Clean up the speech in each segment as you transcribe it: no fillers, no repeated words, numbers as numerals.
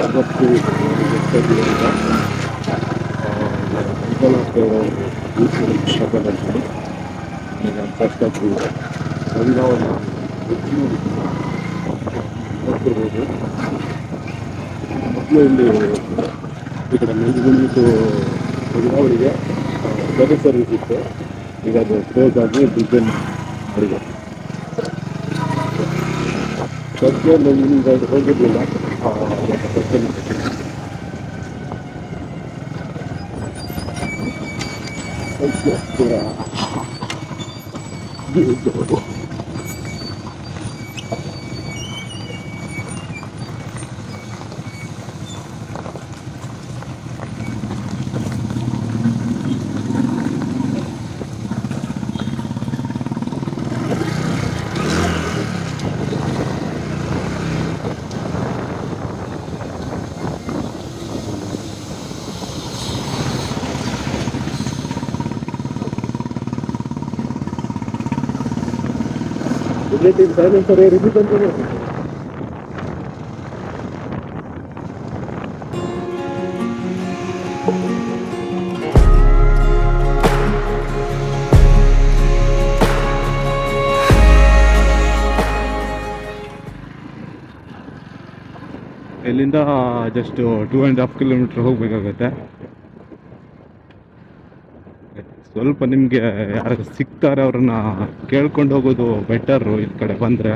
ಅವತ್ತು ಗೊತ್ತಾಗಿದೆ ಇಷ್ಟಪಡ್ತೀನಿ. ಈಗ ಫಸ್ಟ್ ಅದು ಹರಿನಾವಳಿ ನೋಡ್ತಿರ್ಬೋದು. ಮೊದಲು ಇಲ್ಲಿ ಈ ಕಡೆ ಬಂದ್ಬಿಟ್ಟು ಹರಿನಾವಳಿಗೆ ಬಸ್ ಸರ್ವಿಸ್ ಇತ್ತು. ಈಗ ಅದು ಕ್ಲೋಸ್ ಆಗಿ ಬ್ರಿಡ್ಜನ್ನು ಮಾಡಿದೆ. ಸದ್ಯದಲ್ಲಿ ಈಗ ಹೋಗಿರಲಿಲ್ಲ ಬಸ್ಸಲ್ಲಿ ಸೈಲೆನ್ಸರ್ ರಿಲೀಸ್ ಅಂತ ಇಲ್ಲಿಂದ ಜಸ್ಟ್ 2.5 ಕಿಲೋಮೀಟರ್ ಹೋಗ್ಬೇಕಾಗತ್ತೆ. ಸ್ವಲ್ಪ ನಿಮಗೆ ಯಾರು ಸಿಗ್ತಾರೆ ಅವ್ರನ್ನ ಕೇಳ್ಕೊಂಡು ಹೋಗೋದು ಬೆಟರು ಈ ಕಡೆ ಬಂದರೆ.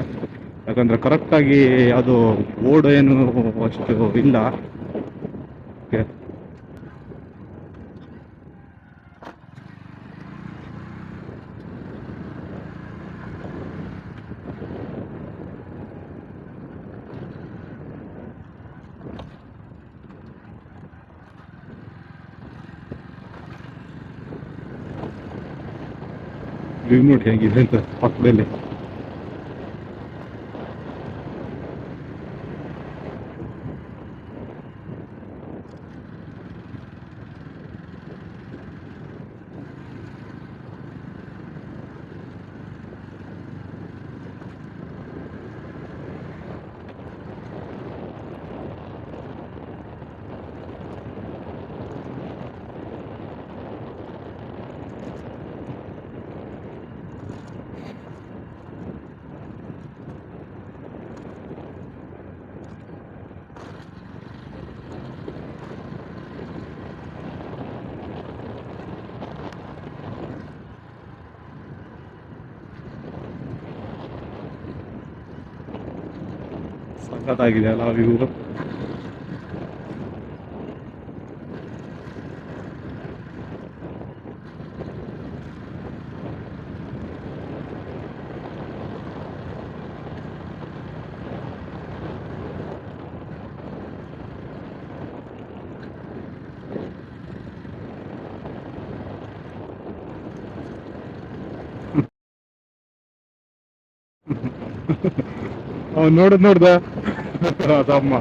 ಯಾಕಂದರೆ ಕರೆಕ್ಟಾಗಿ ಅದು ಬೋರ್ಡ್ ಏನು ಅಷ್ಟು ಇಲ್ಲ. ಓಕೆ, ವ್ಯೂ ನೋಡಿ ಹೇಗಿದೆ ಅಂತ ಪಕ್ಕದಲ್ಲಿ. ಸಖತ್ತಾಗಿದೆ ಅಲ್ಲ ವ್ಯೂ. ನೋಡ್ದ ಅದಮ್ಮ.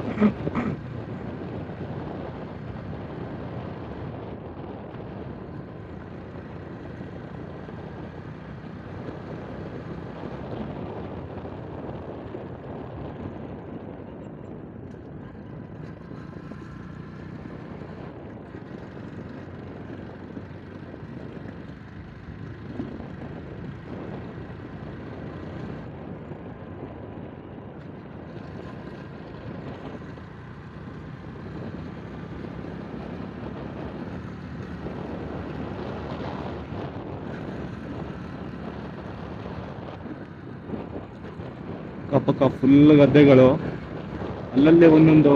ಅಕ್ಕಪಕ್ಕ ಫುಲ್ ಗದ್ದೆಗಳು, ಅಲ್ಲಲ್ಲೇ ಒಂದೊಂದು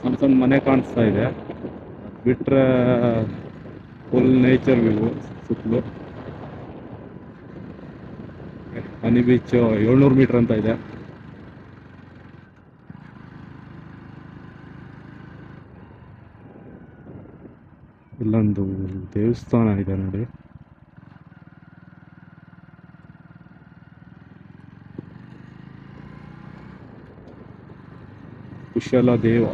ಸಣ್ಣ ಸಣ್ಣ ಮನೆ ಕಾಣಿಸ್ತಾ ಇದೆ. ಬಿಟ್ರೆ ಫುಲ್ ನೇಚರ್ ವ್ಯೂ ಸುತ್ತಲೂ. ಹನಿ ಬೀಚ್ 700 ಮೀಟರ್ ಅಂತ ಇದೆ. ಇಲ್ಲೊಂದು ದೇವಸ್ಥಾನ ಇದೆ ನೋಡಿ. ಕುಶಲ ದೇವ.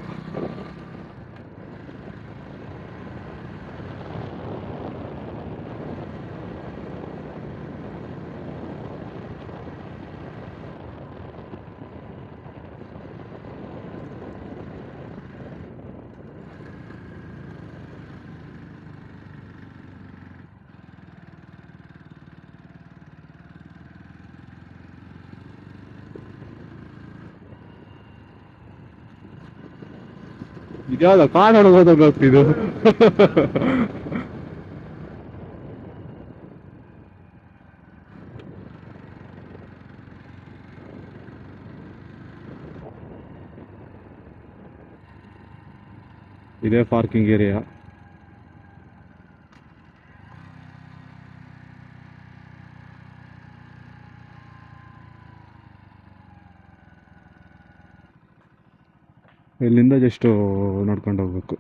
ಇದ್ಯಾವ್ದ ಕಾಡೊಳಗೆ ಹೋಗ್ತಿದ್ದು. ಇದೇ ಪಾರ್ಕಿಂಗ್ ಏರಿಯಾ. ಇಲ್ಲಿಂದ ಜಸ್ಟ್ ನಡ್ಕೊಂಡು ಹೋಗ್ಬೇಕು.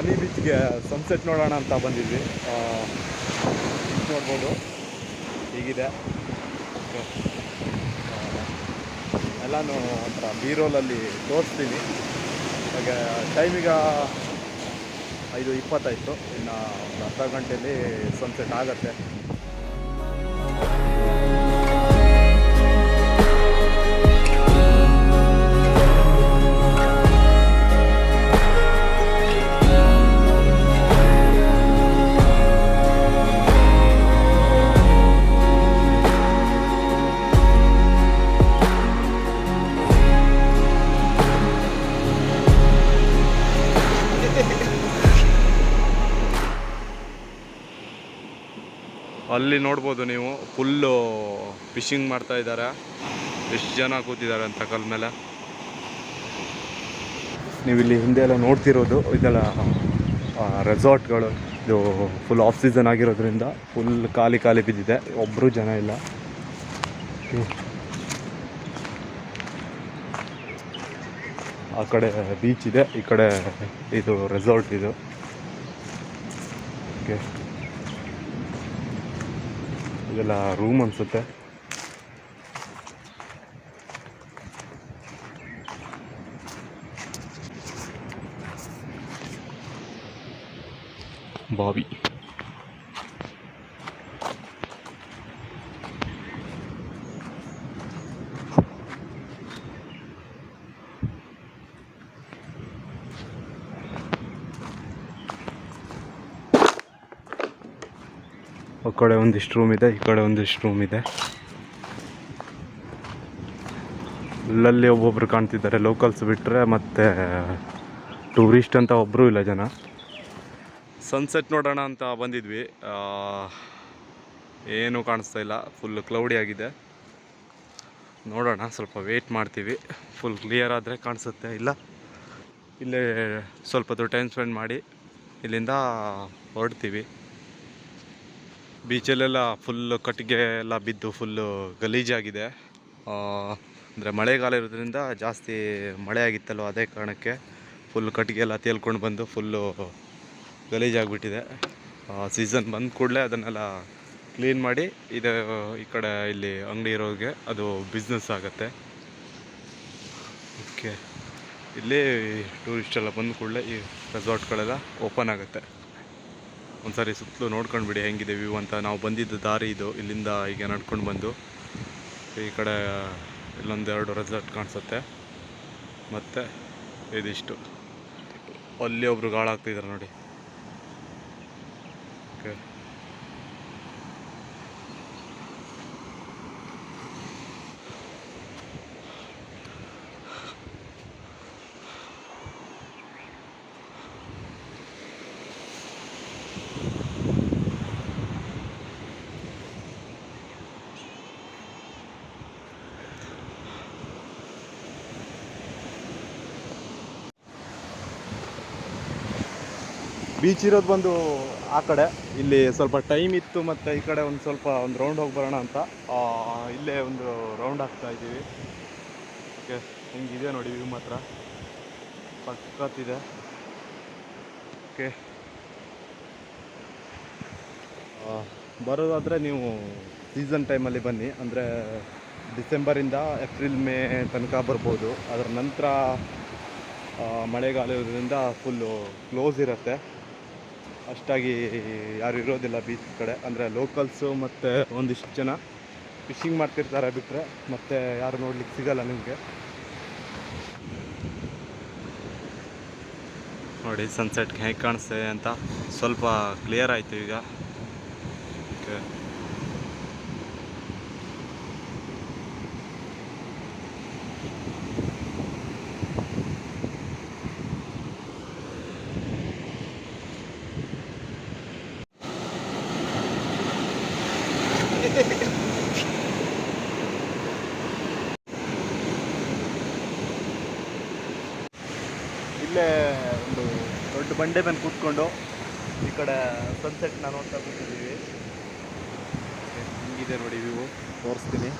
ಹನಿ ಬೀಚ್ಗೆ ಸನ್ಸೆಟ್ ನೋಡೋಣ ಅಂತ ಬಂದಿದ್ವಿ. ನೋಡ್ಬೋದು ಹೀಗಿದೆ. ಎಲ್ಲನೂ ಒಂಥರ ಬೀರೋಲಲ್ಲಿ ತೋರಿಸ್ತೀನಿ. ಹಾಗೆ ಟೈಮಿಗ 5:20 ಇನ್ನು ಒಂದು ಅರ್ಧ ಗಂಟೆಯಲ್ಲಿ ಸನ್ಸೆಟ್ ಆಗುತ್ತೆ. ಅಲ್ಲಿ ನೋಡ್ಬೋದು ನೀವು, ಫುಲ್ಲು ಫಿಶಿಂಗ್ ಮಾಡ್ತಾ ಇದ್ದಾರೆ. ಎಷ್ಟು ಜನ ಕೂತಿದ್ದಾರೆ ಅಂತ ಕಲ್ ಮೇಲೆ. ನೀವು ಇಲ್ಲಿ ಹಿಂದೆ ಎಲ್ಲ ನೋಡ್ತಿರೋದು ಇದೆಲ್ಲ ರೆಸಾರ್ಟ್ಗಳು. ಇದು ಫುಲ್ ಆಫ್ ಸೀಸನ್ ಆಗಿರೋದ್ರಿಂದ ಫುಲ್ ಖಾಲಿ ಬಿದ್ದಿದೆ, ಒಬ್ಬರು ಜನ ಇಲ್ಲ. ಆ ಕಡೆ ಬೀಚ್ ಇದೆ, ಈ ಕಡೆ ಇದು ರೆಸಾರ್ಟ್ ಇದು. ಓಕೆ, ಇದೆಲ್ಲ ರೂಮ್ ಅನಿಸುತ್ತೆ. ಬಾವಿ ಆ ಕಡೆ ಒಂದಿಷ್ಟು ರೂಮ್ ಇದೆ, ಈ ಕಡೆ ಒಂದಿಷ್ಟು ರೂಮ್ ಇದೆ. ಅಲ್ಲಲ್ಲಿ ಒಬ್ಬೊಬ್ರು ಕಾಣ್ತಿದ್ದಾರೆ, ಲೋಕಲ್ಸ್ ಬಿಟ್ಟರೆ. ಮತ್ತು ಟೂರಿಸ್ಟ್ ಅಂತ ಒಬ್ಬರು ಇಲ್ಲ ಜನ. ಸನ್ಸೆಟ್ ನೋಡೋಣ ಅಂತ ಬಂದಿದ್ವಿ, ಏನೂ ಕಾಣಿಸ್ತಾ ಇಲ್ಲ, ಫುಲ್ ಕ್ಲೌಡಿ ಆಗಿದೆ. ನೋಡೋಣ, ಸ್ವಲ್ಪ ವೆಯ್ಟ್ ಮಾಡ್ತೀವಿ. ಫುಲ್ ಕ್ಲಿಯರ್ ಆದರೆ ಕಾಣಿಸುತ್ತೆ, ಇಲ್ಲ ಇಲ್ಲೇ ಸ್ವಲ್ಪ ಹೊತ್ತು ಟೈಮ್ ಸ್ಪೆಂಡ್ ಮಾಡಿ ಇಲ್ಲಿಂದ ಹೊರಡ್ತೀವಿ. ಬೀಚಲ್ಲೆಲ್ಲ ಫುಲ್ಲು ಕಟ್ಟಿಗೆ ಎಲ್ಲ ಬಿದ್ದು ಫುಲ್ಲು ಗಲೀಜಾಗಿದೆ. ಅಂದರೆ ಮಳೆಗಾಲ ಇರೋದ್ರಿಂದ ಜಾಸ್ತಿ ಮಳೆ ಆಗಿತ್ತಲ್ವ, ಅದೇ ಕಾರಣಕ್ಕೆ ಫುಲ್ ಕಟ್ಟಿಗೆ ಎಲ್ಲ ತೇಲ್ಕೊಂಡು ಬಂದು ಫುಲ್ಲು ಗಲೀಜಾಗಿಬಿಟ್ಟಿದೆ. ಸೀಸನ್ ಬಂದ ಕೂಡಲೇ ಅದನ್ನೆಲ್ಲ ಕ್ಲೀನ್ ಮಾಡಿ ಇದು ಈ ಕಡೆ ಇಲ್ಲಿ ಅಂಗಡಿ ಇರೋರಿಗೆ ಅದು ಬಿಸ್ನೆಸ್ ಆಗುತ್ತೆ. ಓಕೆ, ಇಲ್ಲಿ ಟೂರಿಸ್ಟ್ ಎಲ್ಲ ಬಂದ ಕೂಡಲೇ ಈ ರೆಸಾರ್ಟ್ಗಳೆಲ್ಲ ಓಪನ್ ಆಗುತ್ತೆ. ಒಂದು ಸಾರಿ ಸುತ್ತಲೂ ನೋಡ್ಕೊಂಡು ಬಿಡಿ ಹೆಂಗಿದೆ ವ್ಯೂ ಅಂತ. ನಾವು ಬಂದಿದ್ದ ದಾರಿ ಇದು, ಇಲ್ಲಿಂದ ಈಗ ನಡ್ಕೊಂಡು ಬಂದು ಈ ಕಡೆ ಇಲ್ಲೊಂದೆರಡು ರೆಸಾರ್ಟ್ ಕಾಣಿಸುತ್ತೆ. ಮತ್ತು ಇದಿಷ್ಟು ಅಲ್ಲಿ ಒಬ್ರು ಗಾಳಾಗ್ತಿದ್ದಾರೆ ನೋಡಿ. ಓಕೆ, ಬೀಚ್ ಇರೋದು ಬಂದು ಆ ಕಡೆ. ಇಲ್ಲಿ ಸ್ವಲ್ಪ ಟೈಮ್ ಇತ್ತು, ಮತ್ತು ಈ ಕಡೆ ಒಂದು ಸ್ವಲ್ಪ ಒಂದು ರೌಂಡ್ ಹೋಗಿ ಬರೋಣ ಅಂತ ಇಲ್ಲೇ ಒಂದು ರೌಂಡ್ ಹಾಕ್ತಾಯಿದ್ದೀವಿ. ಓಕೆ, ಹಿಂಗಿದೆ ನೋಡಿ ವ್ಯೂ ಮಾತ್ರ ಸಖತ್ತಿದೆ. ಓಕೆ, ಬರೋದಾದರೆ ನೀವು ಸೀಸನ್ ಟೈಮಲ್ಲಿ ಬನ್ನಿ, ಅಂದರೆ ಡಿಸೆಂಬರಿಂದ ಏಪ್ರಿಲ್ ಮೇ ತನಕ ಬರ್ಬೋದು. ಅದರ ನಂತರ ಮಳೆಗಾಲ ಇರೋದ್ರಿಂದ ಫುಲ್ಲು ಕ್ಲೋಸ್ ಇರುತ್ತೆ, ಅಷ್ಟಾಗಿ ಯಾರು ಇರೋದಿಲ್ಲ ಬೀಚ್ ಕಡೆ. ಅಂದರೆ ಲೋಕಲ್ಸು ಮತ್ತು ಒಂದಿಷ್ಟು ಜನ ಫಿಶಿಂಗ್ ಮಾಡ್ತಿರ್ತಾರೆ ಬಿಟ್ಟರೆ ಮತ್ತೆ ಯಾರು ನೋಡ್ಲಿಕ್ಕೆ ಸಿಗಲ್ಲ ನಿಮಗೆ. ನೋಡಿ ಸನ್ಸೆಟ್ ಹೇಗೆ ಕಾಣಿಸ್ತದೆ ಅಂತ, ಸ್ವಲ್ಪ ಕ್ಲಿಯರ್ ಆಯಿತು ಈಗ. ಓಕೆ, ಇಲ್ಲೇ ಒಂದು ದೊಡ್ಡ ಬಂಡೆ ಮೇಲೆ ಕೂತ್ಕೊಂಡು ಈ ಕಡೆ ಸನ್ಸೆಟ್ನ ನೋಡ್ತಾ ಕೂತಿದ್ದೀವಿ. ಹಿಂಗಿದೆ ನೋಡಿ ವ್ಯೂ, ತೋರಿಸ್ತೀನಿ.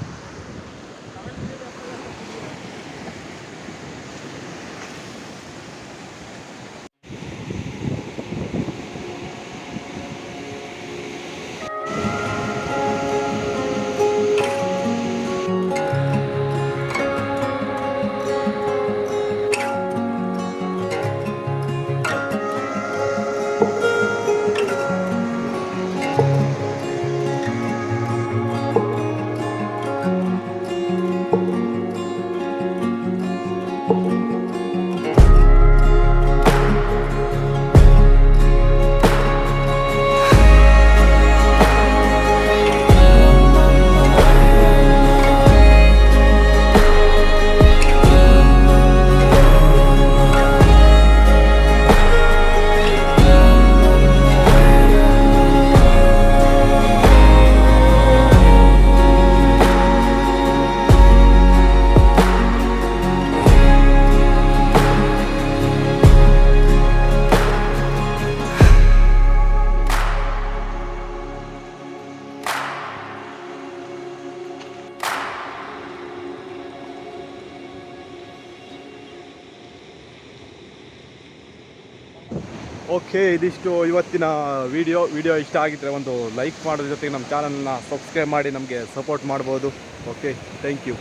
ಓಕೆ, ಇದಿಷ್ಟು ಇವತ್ತಿನ ವಿಡಿಯೋ ಇಷ್ಟ ಆಗಿದ್ದರೆ ಒಂದು ಲೈಕ್ ಮಾಡೋದ್ರ ಜೊತೆಗೆ ನಮ್ಮ ಚಾನಲ್ನ ಸಬ್ಸ್ಕ್ರೈಬ್ ಮಾಡಿ ನಮಗೆ ಸಪೋರ್ಟ್ ಮಾಡ್ಬೋದು. Okay, thank you.